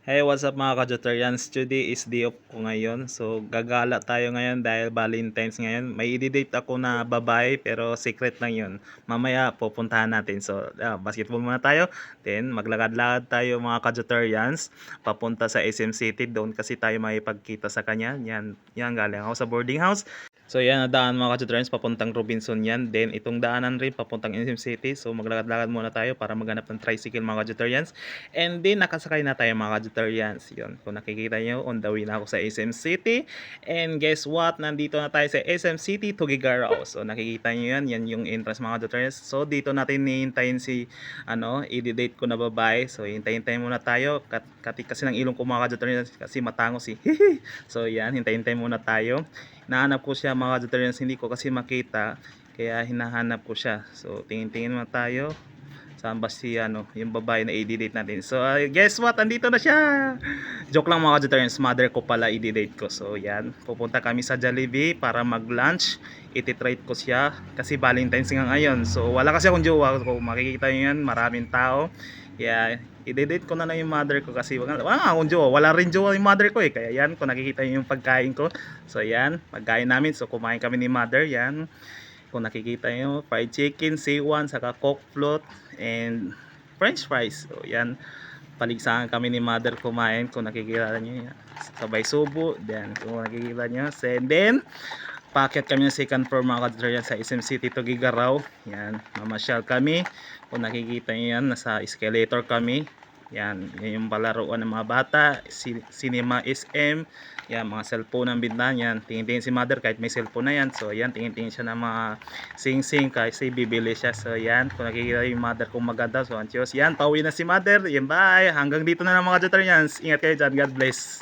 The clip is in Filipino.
Hey, what's up mga Kajoterians? Today is day off ko ngayon. So, gagala tayo ngayon dahil Valentine's ngayon. May i-date ako na babae pero secret lang yun. Mamaya pupuntahan natin. So, basketball muna tayo. Then, maglakad-lakad tayo mga Kajoterians. Papunta sa SM City. Doon kasi tayo makipagkita sa kanya. Yan galing ako sa boarding house. So yan, daan mga ka-tutorials papuntang Robinson yan. Then itong daanan rin papuntang SM City. So maglakad-lakad muna tayo para maghanap ng tricycle mga ka-tutorials. And then nakasakay na tayo mga ka-tutorials. Yun, kung nakikita nyo, on the way na ako sa SM City. And guess what? Nandito na tayo sa SM City, Tugigaraw. So nakikita nyo yan, yan yung entrance mga ka-tutorials. So dito natin hihintayin si, i-date ko na babae. So hintayin-hintayin muna tayo. Katik kasi ng ilong ko mga ka-tutorials kasi matangos eh. So yan, hintayin-hintayin muna tayo. Nahanap ko siya mga tutorials, hindi ko kasi makita kaya hinahanap ko siya. So tingin-tingin muna tayo saan ba si yung babae na i-date natin. So guess what, andito na siya. Joke lang mga tutorials, mother ko pala i-date ko. So yan, pupunta kami sa Jollibee para mag lunch. Iti-treat ko siya kasi Valentine's nga ngayon. So wala kasi akong jowa. Kung makikita nyo yan, maraming tao. Yeah, i-date ko na lang yung mother ko kasi wala akong jowa. Wala rin jowa yung mother ko eh. Kaya yan, kung nakikita nyo yung pagkain ko. So yan, pagkain namin. So kumain kami ni mother. Yan, kung nakikita nyo, fried chicken, C1, saka coke float, and french fries. So yan, paligsahan kami ni mother kumain. Kung nakikita nyo yan, sabay subo. Then kung nakikita nyo, and then paakyat kami ng second floor mga ka-tutorials sa SM City Tugigaraw. Yan, mamasyal kami. Kung nakikita nyo yan, nasa escalator kami. Yan, yan yung palaruan ng mga bata. Cinema SM. Yan, mga cellphone ang bintahan. Yan, tingin-tingin si mother kahit may cellphone na yan. So yan, tingin-tingin siya ng mga sing-sing kasi bibili siya. So yan, kung nakikita yung mother kung maganda. So antios, yan, pauwi na si mother. Yan, bye. Hanggang dito na lang mga ka-tutorials. Ingat kayo dyan. God bless.